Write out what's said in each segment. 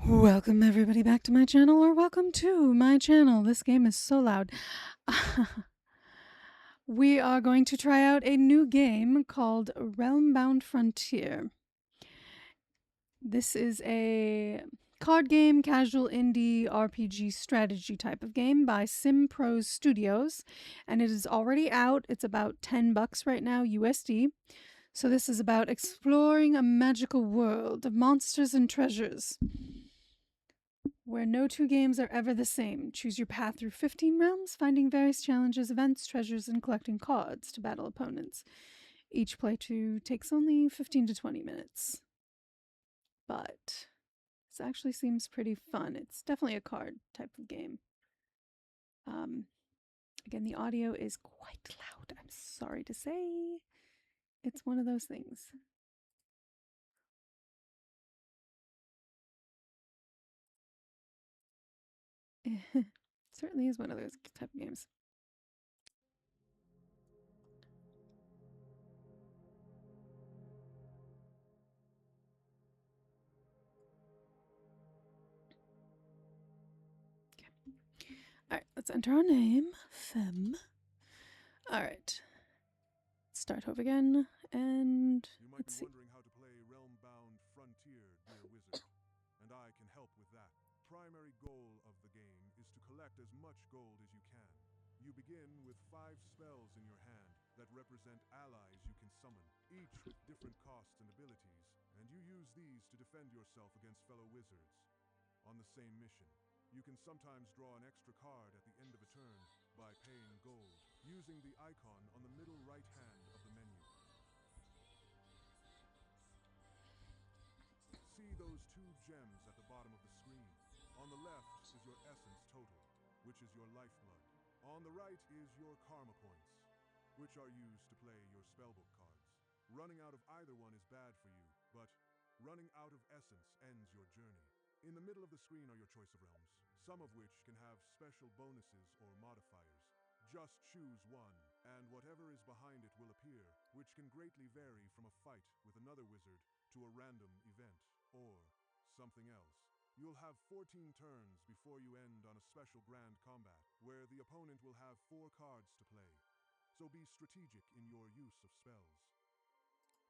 Welcome everybody back to my channel, or welcome to my channel. This game is so loud. We are going to try out a new game called Realmbound Frontier. This is a card game, casual indie RPG strategy type of game by SimPros Studios, and it is already out. It's about $10 right now USD. So this is about exploring a magical world of monsters and treasures, where no two games are ever the same. Choose your path through 15 realms, finding various challenges, events, treasures, and collecting cards to battle opponents. Each playthrough takes only 15 to 20 minutes. But this actually seems pretty fun. It's definitely a card type of game. Again, the audio is quite loud. I'm sorry to say. It's one of those things. Certainly is one of those type of games. Alright, let's enter our name. Fem. Alright. Start over again, and let's see. You might be wondering how to play Realmbound Frontier, dear wizard, and I can help with that. Primary goal of the game is to collect as much gold as you can. You begin with 5 spells in your hand that represent allies you can summon, each with different costs and abilities, and you use these to defend yourself against fellow wizards. On the same mission, you can sometimes draw an extra card at the end of a turn by paying gold, using the icon on the middle right hand of the menu. See those 2 gems at the bottom of the screen. On the left is your essence total, which is your lifeblood. On the right is your karma points, which are used to play your spellbook cards. Running out of either one is bad for you, but running out of essence ends your journey. In the middle of the screen are your choice of realms, some of which can have special bonuses or modifiers. Just choose one, and whatever is behind it will appear, which can greatly vary from a fight with another wizard to a random event, or something else. You'll have 14 turns before you end on a special grand combat, where the opponent will have 4 cards to play, so be strategic in your use of spells.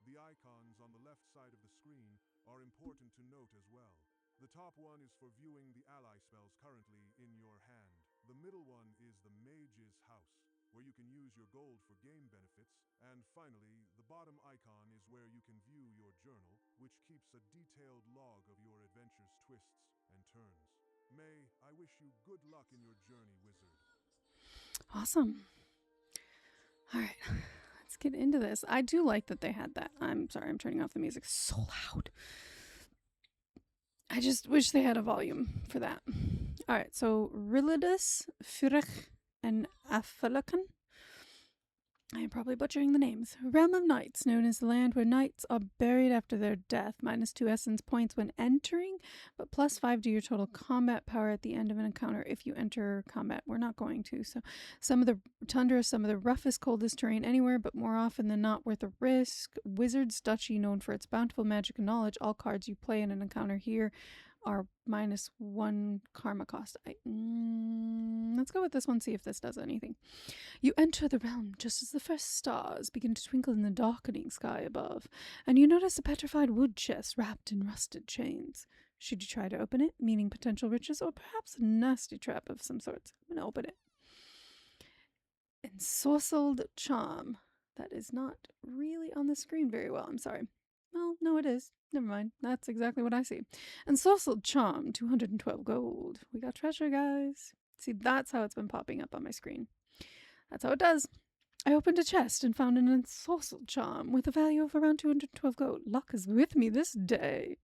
The icons on the left side of the screen are important to note as well. The top one is for viewing the ally spells currently in your hand. The middle one is the Mage's House, where you can use your gold for game benefits, and finally, the bottom icon is where you can view your journal, which keeps a detailed log of your adventure's twists and turns. May, I wish you good luck in your journey, wizard. Awesome. Alright, let's get into this. I do like that they had that. I'm sorry, I'm turning off the music. It's so loud. I just wish they had a volume for that. Alright, so Rilidus, Furich, and Afalakan. I am probably butchering the names. Realm of Knights, known as the land where knights are buried after their death. -2 essence points when entering, but +5 to your total combat power at the end of an encounter if you enter combat. We're not going to. So some of the tundra, some of the roughest, coldest terrain anywhere, but more often than not worth a risk. Wizard's Duchy, known for its bountiful magic and knowledge. All cards you play in an encounter here are -1 karma cost. Let's go with this one, see if this does anything. You enter the realm just as the first stars begin to twinkle in the darkening sky above, and you notice a petrified wood chest wrapped in rusted chains. Should you try to open it, meaning potential riches, or perhaps a nasty trap of some sort? I'm going to open it. Ensorcelled Charm. That is not really on the screen very well, I'm sorry. Well, no, it is. Never mind. That's exactly what I see. Ensorcelled Charm, 212 gold. We got treasure, guys. See, that's how it's been popping up on my screen. That's how it does. I opened a chest and found an ensorcelled charm with a value of around 212 gold. Luck is with me this day.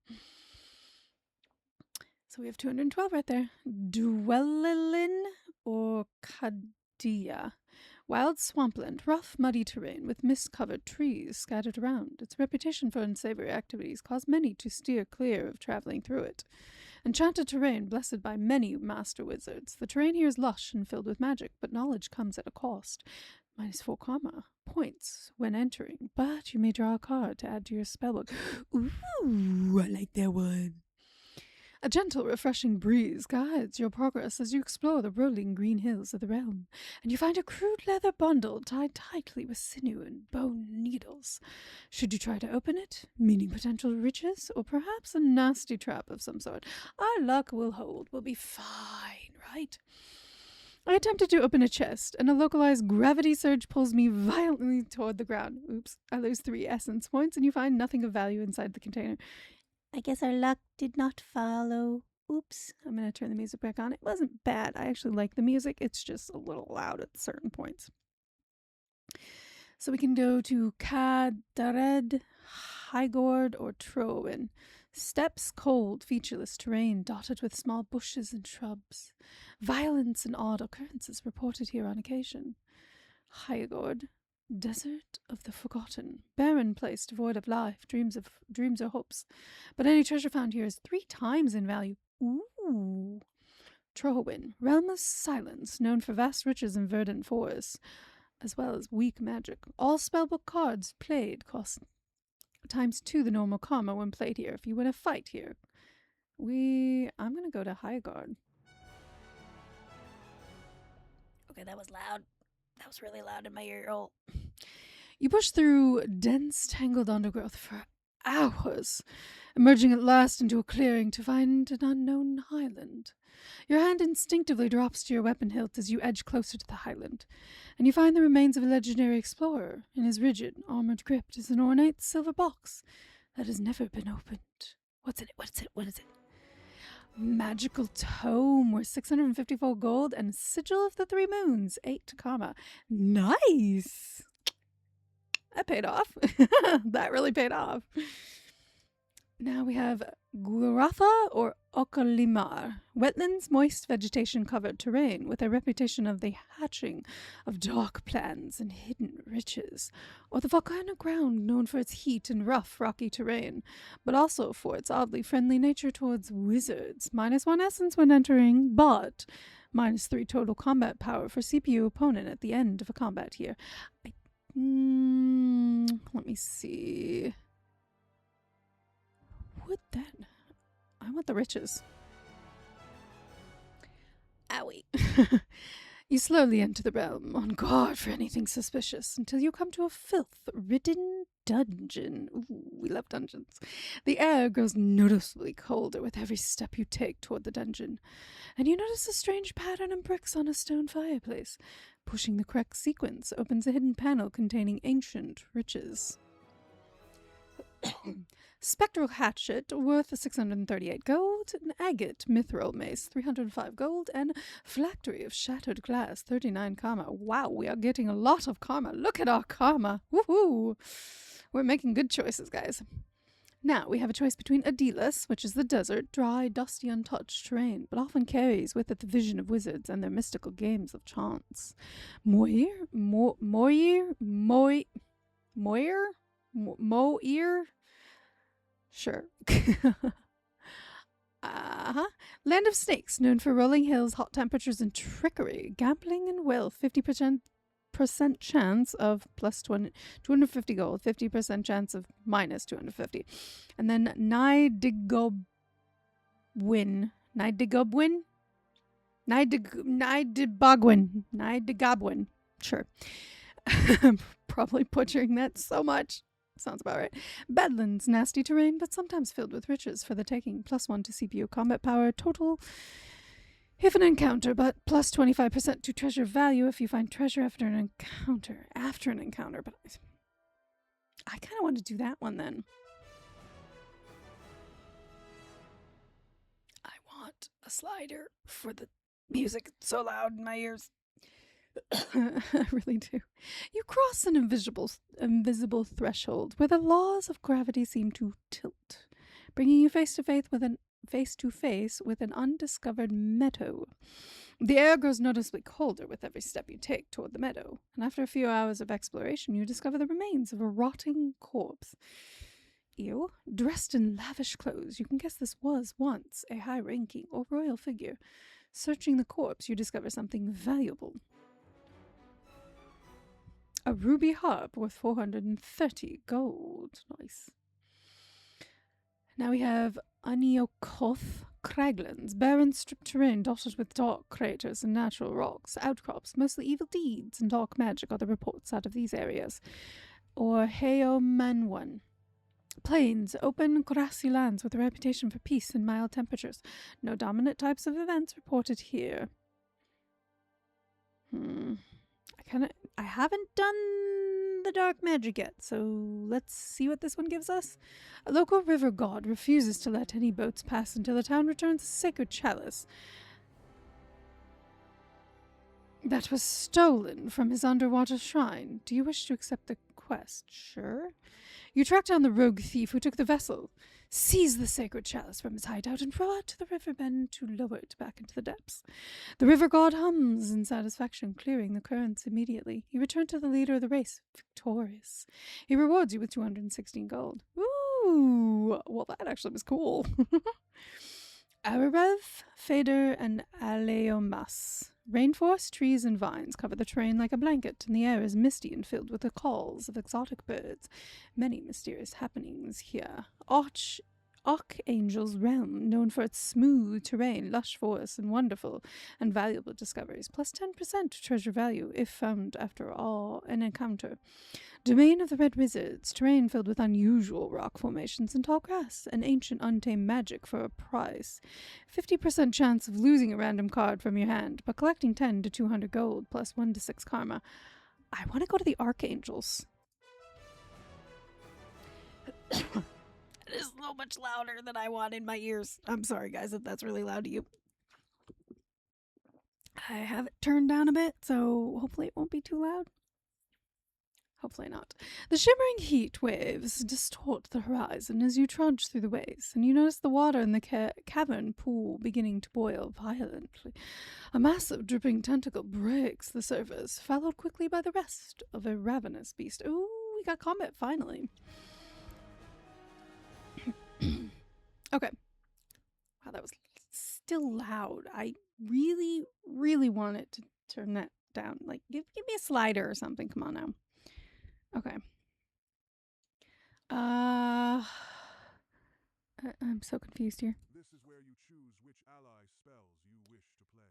So we have 212 right there. Dwellin or Kadia. Wild swampland, rough, muddy terrain with mist-covered trees scattered around. Its reputation for unsavory activities caused many to steer clear of traveling through it. Enchanted terrain, blessed by many master wizards. The terrain here is lush and filled with magic, but knowledge comes at a cost. -4 karma points when entering, but you may draw a card to add to your spellbook. Ooh, I like that one. A gentle, refreshing breeze guides your progress as you explore the rolling green hills of the realm, and you find a crude leather bundle tied tightly with sinew and bone needles. Should you try to open it, meaning potential riches, or perhaps a nasty trap of some sort, our luck will hold. We'll be fine, right? I attempted to open a chest, and a localized gravity surge pulls me violently toward the ground. Oops, I lose 3 essence points, and you find nothing of value inside the container. I guess our luck did not follow. Oops, I'm going to turn the music back on. It wasn't bad. I actually like the music. It's just a little loud at certain points. So we can go to Cadared, Highgord, or Trowen. Steppes, cold, featureless terrain dotted with small bushes and shrubs. Violence and odd occurrences reported here on occasion. Highgord, desert of the forgotten, barren place devoid of life, dreams or hopes. But any treasure found here is 3 times in value. Ooh. Trowen, realm of silence, known for vast riches and verdant forests, as well as weak magic. All spellbook cards played cost ×2 the normal karma when played here. If you win a fight here, I'm gonna go to Highgard. Okay, that was loud. That was really loud in my ear hole. You push through dense, tangled undergrowth for hours, emerging at last into a clearing to find an unknown highland. Your hand instinctively drops to your weapon hilt as you edge closer to the highland, and you find the remains of a legendary explorer. In his rigid, armored crypt is an ornate silver box that has never been opened. What's in it? What is it? Magical tome worth 654 gold and sigil of the 3 moons, 8 karma. Nice! That paid off. That really paid off. Now we have Guratha or Okalimar, wetlands, moist vegetation-covered terrain with a reputation of the hatching of dark plans and hidden riches, or the volcanic ground known for its heat and rough, rocky terrain, but also for its oddly friendly nature towards wizards. -1 essence when entering, but -3 total combat power for CPU opponent at the end of a combat here. Let me see. Would that? I want the riches. Owie. You slowly enter the realm, on guard for anything suspicious, until you come to a filth-ridden dungeon. Ooh, we love dungeons. The air grows noticeably colder with every step you take toward the dungeon, and you notice a strange pattern of bricks on a stone fireplace. Pushing the correct sequence opens a hidden panel containing ancient riches. Spectral hatchet worth 638 gold, an agate mithril mace 305 gold, and phylactery of shattered glass 39 karma. Wow, we are getting a lot of karma. Look at our karma. Woohoo! We're making good choices, guys. Now we have a choice between Adilas, which is the desert, dry, dusty, untouched terrain, but often carries with it the vision of wizards and their mystical games of chance. Moir? Sure. Land of Snakes, known for rolling hills, hot temperatures, and trickery. Gambling and wealth, 50% chance of plus 250 gold, 50% chance of minus 250. And then Naidigobwin. Sure. I'm probably butchering that so much. Sounds about right. Badlands, nasty terrain, but sometimes filled with riches for the taking. +1 to CPU combat power. Total if an encounter, but plus 25% to treasure value if you find treasure after an encounter. But I kind of want to do that one then. I want a slider for the music. It's so loud in my ears. I really do. You cross an invisible threshold where the laws of gravity seem to tilt, bringing you face to face with an undiscovered meadow. The air grows noticeably colder with every step you take toward the meadow, and after a few hours of exploration, you discover the remains of a rotting corpse. Ew. Dressed in lavish clothes, you can guess this was once a high-ranking or royal figure. Searching the corpse, you discover something valuable. A ruby harp worth 430 gold. Nice. Now we have Aniokoth craglands, barren stripped terrain dotted with dark craters and natural rocks, outcrops, mostly evil deeds and dark magic are the reports out of these areas. Or Heomanwan. Plains, open grassy lands with a reputation for peace and mild temperatures. No dominant types of events reported here. I haven't done the dark magic yet, so let's see what this one gives us. A local river god refuses to let any boats pass until the town returns a sacred chalice that was stolen from his underwater shrine. Do you wish to accept the quest? Sure. You track down the rogue thief who took the vessel, seize the sacred chalice from his hideout, and row out to the riverbend to lower it back into the depths. The river god hums in satisfaction, clearing the currents immediately. You return to the leader of the race, victorious. He rewards you with 216 gold. Ooh, well, that actually was cool. Ararev, Fader, and Aleomas. Rainforest, trees, and vines cover the terrain like a blanket, and the air is misty and filled with the calls of exotic birds. Many mysterious happenings here. Archangel's Realm, known for its smooth terrain, lush forests, and wonderful and valuable discoveries, plus 10% treasure value if found after an encounter. Domain of the Red Wizards, terrain filled with unusual rock formations and tall grass, and ancient untamed magic for a price. 50% chance of losing a random card from your hand, but collecting 10 to 200 gold plus 1 to 6 karma. I want to go to the Archangels. It is so much louder than I want in my ears. I'm sorry, guys, if that's really loud to you. I have it turned down a bit, so hopefully it won't be too loud. Hopefully not. The shimmering heat waves distort the horizon as you trudge through the waves, and you notice the water in the cavern pool beginning to boil violently. A massive dripping tentacle breaks the surface, followed quickly by the rest of a ravenous beast. Ooh, we got combat finally. Okay. Wow, that was still loud. I really, really want it to turn that down. Like, give me a slider or something. Come on now. Okay. I'm so confused here. This is where you choose which ally spells you wish to play.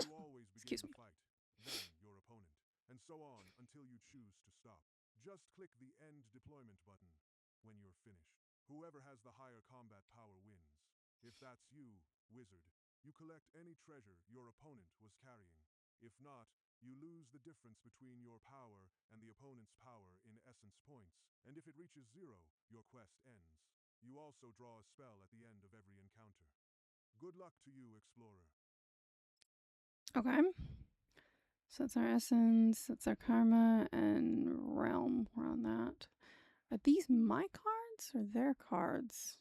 You always begin Excuse the me. fight, then your opponent, and so on until you choose to stop. Just click the End Deployment button when you're finished. Whoever has the higher combat power wins. If that's you, wizard, you collect any treasure your opponent was carrying. If not, you lose the difference between your power and the opponent's power in essence points, and if it reaches 0, your quest ends. You also draw a spell at the end of every encounter. Good luck to you, Explorer. Okay. So that's our essence, that's our karma, and realm. We're on that. Are these my cards or their cards?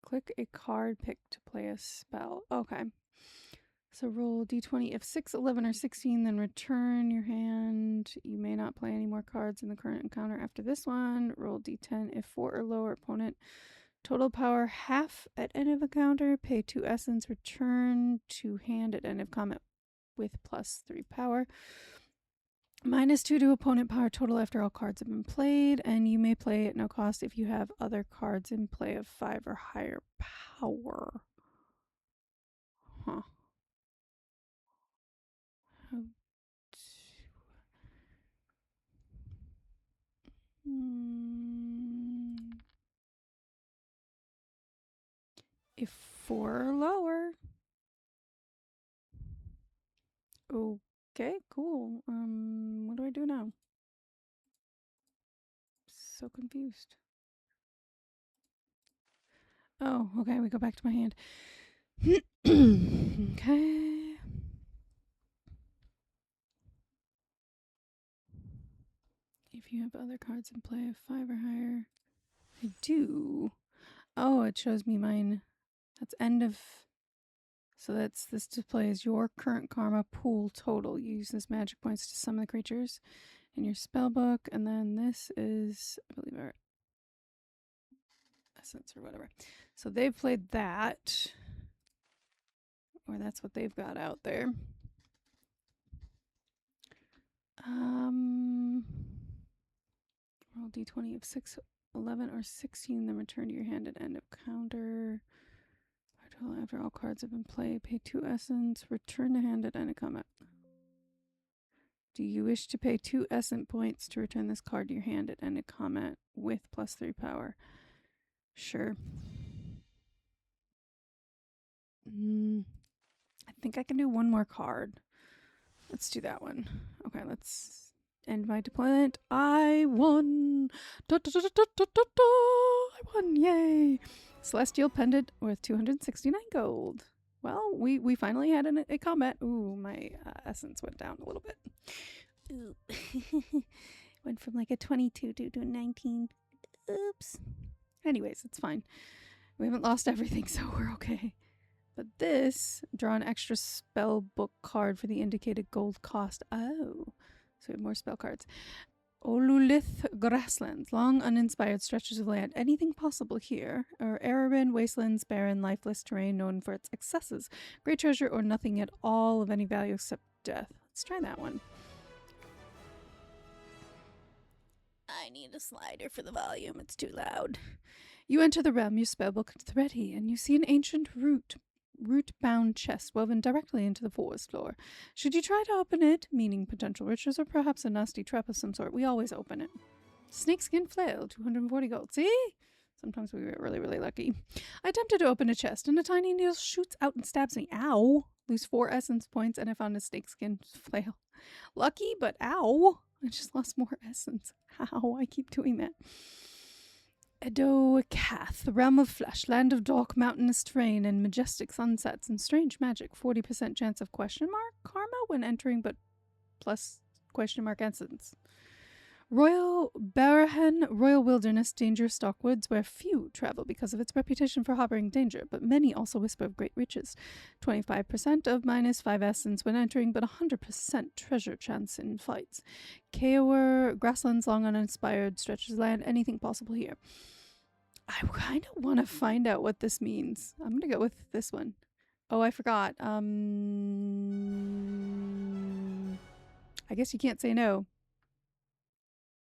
Click a card pick to play a spell. Okay. So roll d20. If 6, 11, or 16, then return your hand. You may not play any more cards in the current encounter after this one. Roll d10. If 4 or lower, opponent total power half at end of encounter. Pay 2 essence. Return to hand at end of combat with plus 3 power. -2 to opponent power total after all cards have been played. And you may play at no cost if you have other cards in play of 5 or higher power. Huh. If 4 or lower. Okay, cool. What do I do now? So confused. Oh, okay, we go back to my hand. Okay. If you have other cards in play of 5 or higher, I do. Oh, it shows me mine. That's end of. So this displays your current karma pool total. You use this magic points to summon the creatures in your spell book, and then this is, I believe, our essence or whatever. So they've played that, or that's what they've got out there. Roll d20 of 6, 11, or 16, then return to your hand at end of counter. After all cards have been played, pay 2 essence, return to hand at end of combat. Do you wish to pay 2 essence points to return this card to your hand at end of combat with +3 power? Sure. I think I can do one more card. Let's do that one. Okay, let's end my deployment. I won! Da, da, da, da, da, da, da. I won! Yay! Celestial Pendant worth 269 gold. Well, we finally had a combat. Ooh, my essence went down a little bit. Ooh. Went from like a 22 to a 19. Oops. Anyways, it's fine. We haven't lost everything, so we're okay. But this, draw an extra spell book card for the indicated gold cost. Oh, so we have more spell cards. Olulith grasslands, long uninspired stretches of land. Anything possible here? Or Erebin, wastelands, barren, lifeless terrain known for its excesses. Great treasure or nothing at all of any value except death. Let's try that one. I need a slider for the volume. It's too loud. You enter the realm, your spellbook is ready, and you see an ancient root-bound chest woven directly into the forest floor. Should you try to open it, meaning potential riches or perhaps a nasty trap of some sort, we always open it. Snakeskin flail, 240 gold. See? Sometimes we get really, really lucky. I attempted to open a chest, and a tiny needle shoots out and stabs me. Ow! Lose 4 essence points, and I found a snakeskin flail. Lucky, but ow! I just lost more essence. How? I keep doing that. Edo-Kath, the realm of flesh, land of dark mountainous terrain and majestic sunsets and strange magic. 40% chance of ? Karma when entering, but plus ? Essence. Royal Barahan, Royal Wilderness, dangerous dark woods where few travel because of its reputation for harboring danger, but many also whisper of great riches. 25% of -5 essence when entering, but 100% treasure chance in fights. Kaower, grasslands, long uninspired stretches of land, anything possible here. I kind of want to find out what this means. I'm going to go with this one. Oh, I forgot. I guess you can't say no.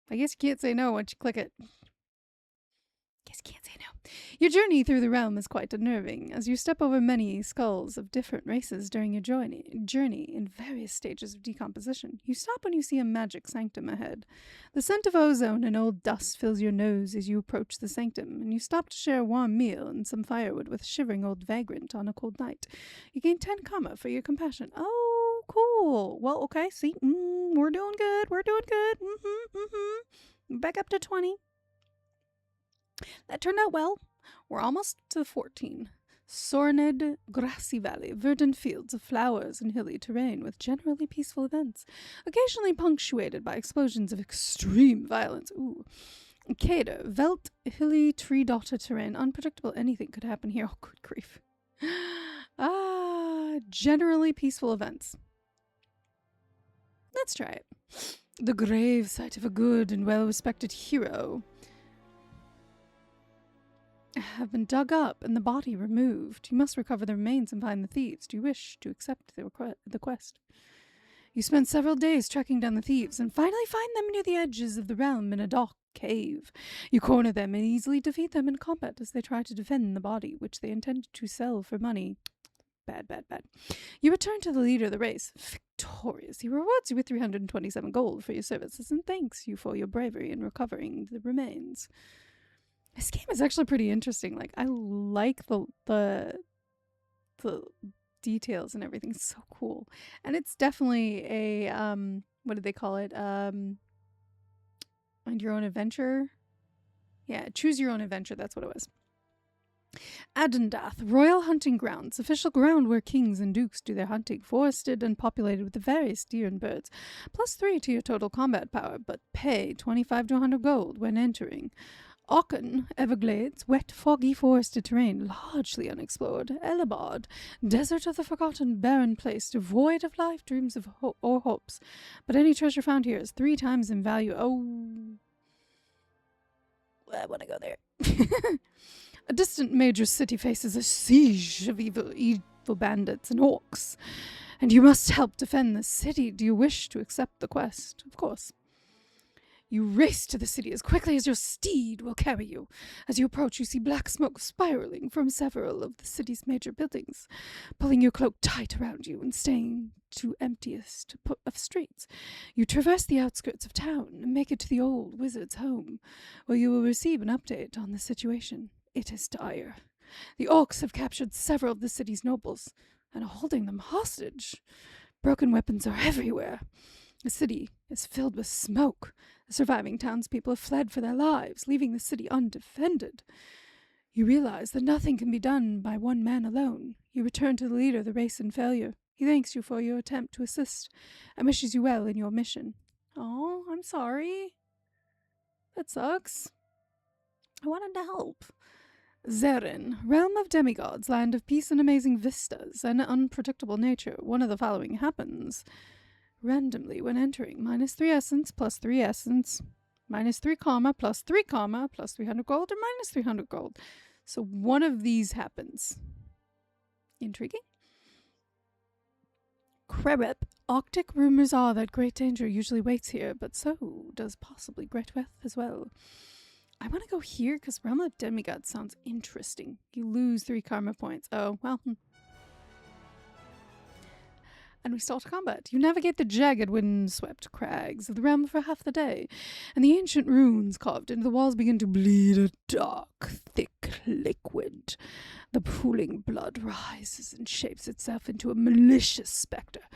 I guess you can't say no once you click it. Guess you can't say no. Your journey through the realm is quite unnerving, as you step over many skulls of different races during your journey in various stages of decomposition. You stop when you see a magic sanctum ahead. The scent of ozone and old dust fills your nose as you approach the sanctum, and you stop to share a warm meal and some firewood with a shivering old vagrant on a cold night. You gain 10 karma for your compassion. Oh, cool. Well, okay, see, we're doing good. We're doing good. Back up to 20. That turned out well. We're almost to 14. Sorned, grassy valley, verdant fields of flowers and hilly terrain with generally peaceful events, occasionally punctuated by explosions of extreme violence. Ooh. Cader, veld, hilly, tree-dotted terrain, unpredictable. Anything could happen here. Oh, good grief. Generally peaceful events. Let's try it. The grave site of a good and well-respected hero have been dug up and the body removed. You must recover the remains and find the thieves. Do you wish to accept the quest? You spend several days tracking down the thieves and finally find them near the edges of the realm in a dark cave. You corner them and easily defeat them in combat as they try to defend the body, which they intended to sell for money. Bad, bad, bad. You return to the leader of the race, victorious. He rewards you with 327 gold for your services and thanks you for your bravery in recovering the remains. This game is actually pretty interesting. Like, I like the details and everything. It's so cool. And it's definitely a, what did they call it? Find your own adventure? Yeah, choose your own adventure. That's what it was. Adendath, royal hunting grounds, official ground where kings and dukes do their hunting, forested and populated with the various deer and birds. +3 to your total combat power, but pay 25 to 100 gold when entering. Auken, Everglades, wet, foggy, forested terrain, largely unexplored. Elabad, desert of the forgotten, barren place, devoid of life, dreams of or hopes. But any treasure found here is 3 times in value. Oh, I want to go there. A distant major city faces a siege of evil bandits and orcs, and you must help defend the city. Do you wish to accept the quest? Of course. You race to the city as quickly as your steed will carry you. As you approach, you see black smoke spiraling from several of the city's major buildings, pulling your cloak tight around you and staying to emptiest of streets. You traverse the outskirts of town and make it to the old wizard's home, where you will receive an update on the situation. It is dire. The orcs have captured several of the city's nobles and are holding them hostage. Broken weapons are everywhere. The city is filled with smoke. The surviving townspeople have fled for their lives, leaving the city undefended. You realize that nothing can be done by one man alone. You return to the leader of the race in failure. He thanks you for your attempt to assist and wishes you well in your mission. Oh, I'm sorry. That sucks. I wanted to help. Zerin, realm of demigods, land of peace and amazing vistas, and unpredictable nature. One of the following happens randomly when entering: -3 essence, +3 essence, -3 comma, +3 comma, +300 gold, or -300 gold. So one of these happens. Intriguing. Krebep. Arctic rumors are that great danger usually waits here, but so does possibly great wealth as well. I want to go here because Realm of Demigod sounds interesting. You lose 3 karma points. Oh, well. And we start combat. You navigate the jagged, wind-swept crags of the realm for half the day, and the ancient runes carved into the walls begin to bleed a dark, thick liquid. The pooling blood rises and shapes itself into a malicious spectre,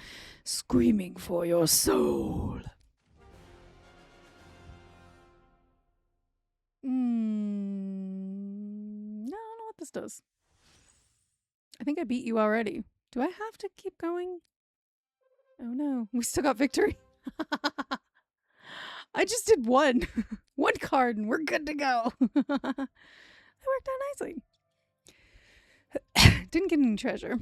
screaming for your soul. I don't know what this does. I think I beat you already. Do I have to keep going? Oh no, we still got victory. I just did one. One card and we're good to go. That worked out nicely. Didn't get any treasure.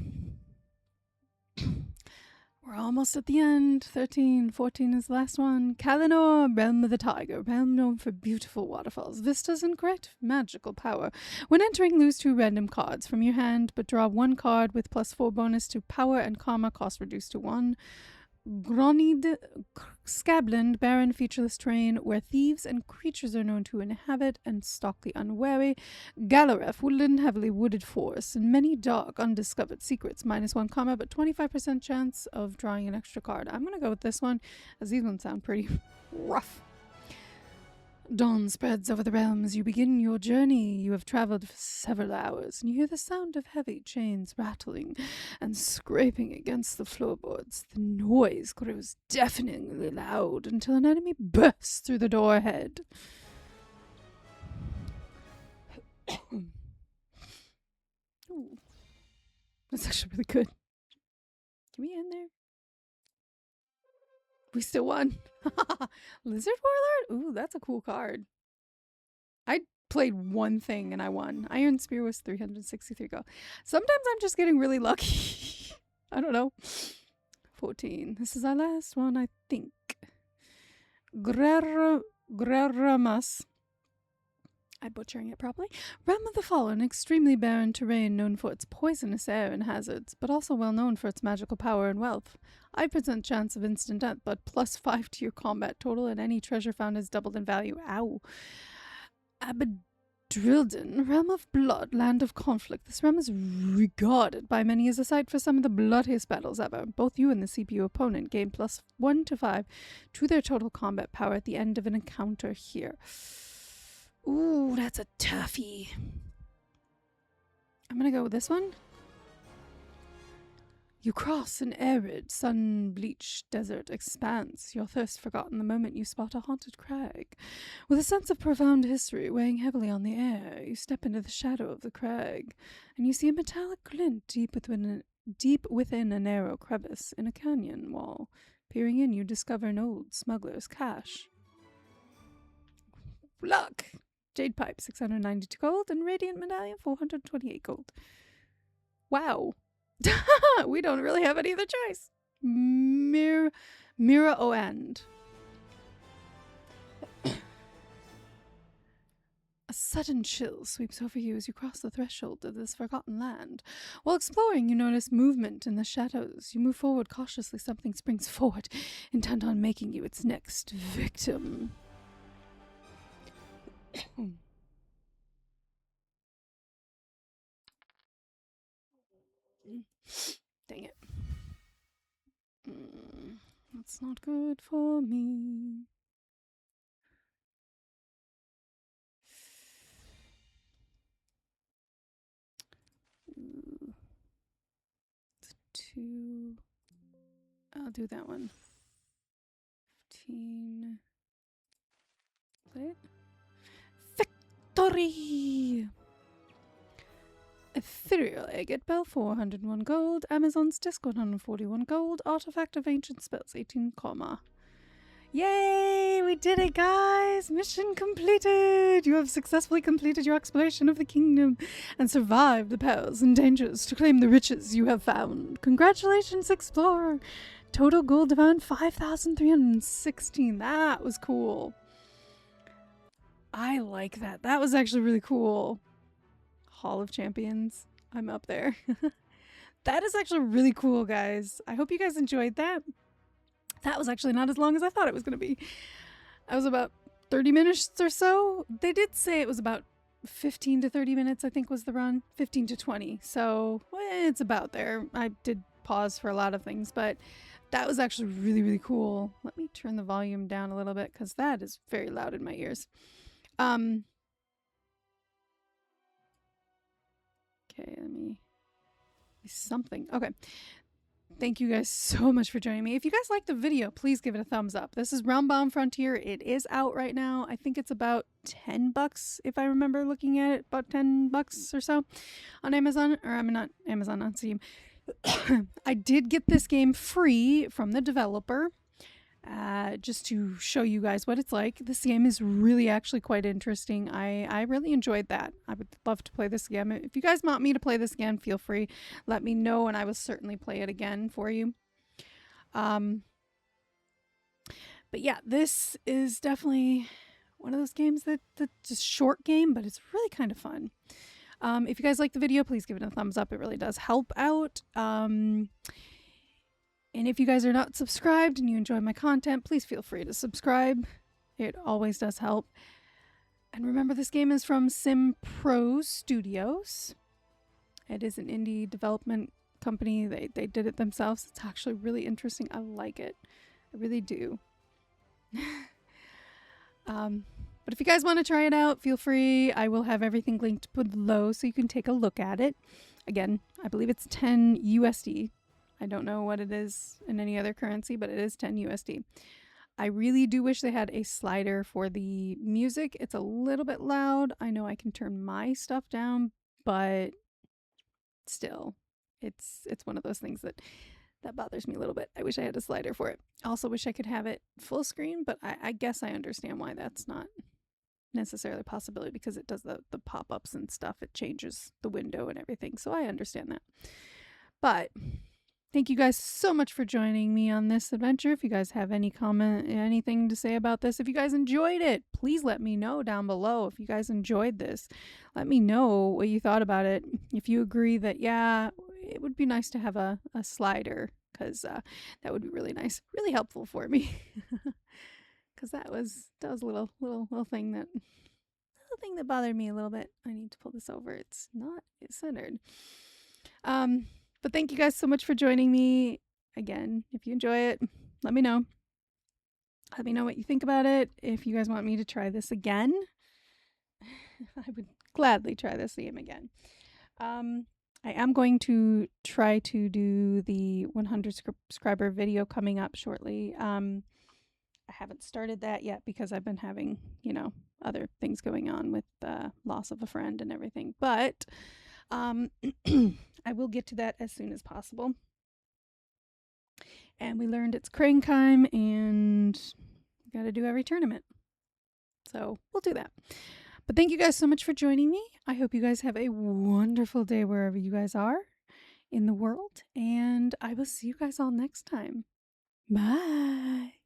We're almost at the end. 13, 14 is the last one. Kalinor, Realm of the Tiger. Realm known for beautiful waterfalls, vistas, and great magical power. When entering, lose 2 random cards from your hand, but draw 1 card with +4 bonus to power and karma, cost reduced to 1. Gronid, Scabland, barren, featureless terrain where thieves and creatures are known to inhabit and stalk the unwary. Galaref, woodland, heavily wooded forest, and many dark, undiscovered secrets. -1 karma, but 25% chance of drawing an extra card. I'm going to go with this one, as these ones sound pretty rough. Dawn spreads over the realms. You begin your journey. You have traveled for several hours, and you hear the sound of heavy chains rattling and scraping against the floorboards. The noise grows deafeningly loud until an enemy bursts through the door ahead. Ooh. That's actually really good. Can we end there? We still won. Lizard Warlord? Ooh, that's a cool card. I played one thing and I won. Iron Spear was 363 gold. Sometimes I'm just getting really lucky. I don't know. 14. This is our last one, I think. Greramas. I'm butchering it probably. Realm of the Fallen, extremely barren terrain known for its poisonous air and hazards, but also well known for its magical power and wealth. 5% chance of instant death, but +5 to your combat total, and any treasure found is doubled in value. Ow. Abadrilden, Realm of Blood, Land of Conflict. This realm is regarded by many as a site for some of the bloodiest battles ever. Both you and the CPU opponent gain +1 to 5 to their total combat power at the end of an encounter here. Ooh, that's a toughie. I'm gonna go with this one. You cross an arid, sun-bleached desert expanse, your thirst forgotten the moment you spot a haunted crag. With a sense of profound history weighing heavily on the air, you step into the shadow of the crag, and you see a metallic glint deep within a narrow crevice in a canyon wall. Peering in, you discover an old smuggler's cache. Luck! Jade Pipe, 692 gold, and Radiant Medallion, 428 gold. Wow. We don't really have any other choice. Mira Oand. A sudden chill sweeps over you as you cross the threshold of this forgotten land. While exploring, you notice movement in the shadows. You move forward cautiously. Something springs forward, intent on making you its next victim. Dang it. That's not good for me. Ooh, it's 2. I'll do that one. 15. Play it. Victory! Ethereal Agate Bell, 401 gold. Amazon's Disc, 141 gold. Artifact of Ancient Spells, 18 comma. Yay! We did it, guys! Mission completed! You have successfully completed your exploration of the kingdom and survived the perils and dangers to claim the riches you have found. Congratulations, explorer! Total gold found 5,316. That was cool. I like that. That was actually really cool. Hall of Champions. I'm up there. That is actually really cool, guys. I hope you guys enjoyed that. That was actually not as long as I thought it was going to be. I was about 30 minutes or so. They did say it was about 15 to 30 minutes, I think was the run. 15 to 20. So it's about there. I did pause for a lot of things, but that was actually really, really cool. Let me turn the volume down a little bit because that is very loud in my ears. Okay, let me something. Okay. Thank you guys so much for joining me. If you guys like the video, please give it a thumbs up. This is Realmbound Frontier. It is out right now. I think it's about $10 if I remember looking at it, about $10 or so on Amazon, or I'm not Amazon, on Steam. I did get this game free from the developer. Just to show you guys what it's like. This game is really actually quite interesting. I really enjoyed that. I would love to play this again. If you guys want me to play this again, feel free. Let me know and I will certainly play it again for you. But yeah, this is definitely one of those games that's just short game, but it's really kind of fun. If you guys like the video, please give it a thumbs up. It really does help out. And if you guys are not subscribed and you enjoy my content, please feel free to subscribe. It always does help. And remember, this game is from Sim Pro Studios. It is an indie development company. They did it themselves. It's actually really interesting. I like it. I really do. But if you guys want to try it out, feel free. I will have everything linked below so you can take a look at it. Again, I believe it's 10 USD. I don't know what it is in any other currency, but it is 10 USD. I really do wish they had a slider for the music. It's a little bit loud. I know I can turn my stuff down, but still, it's one of those things that bothers me a little bit. I wish I had a slider for it. Also wish I could have it full screen, but I guess I understand why that's not necessarily a possibility because it does the pop-ups and stuff. It changes the window and everything, so I understand that. But thank you guys so much for joining me on this adventure. If you guys have any comment, anything to say about this, if you guys enjoyed it, please let me know down below. If you guys enjoyed this, let me know what you thought about it. If you agree that, yeah, it would be nice to have a slider, because that would be really nice, really helpful for me. Because that was a little thing that bothered me a little bit. I need to pull this over. It's not centered. But thank you guys so much for joining me. Again, if you enjoy it, let me know. Let me know what you think about it. If you guys want me to try this again, I would gladly try this game again. I am going to try to do the 100 subscriber video coming up shortly. I haven't started that yet because I've been having, other things going on with the loss of a friend and everything. But I will get to that as soon as possible. And we learned it's crane time and we got to do every tournament. So we'll do that. But thank you guys so much for joining me. I hope you guys have a wonderful day wherever you guys are in the world. And I will see you guys all next time. Bye.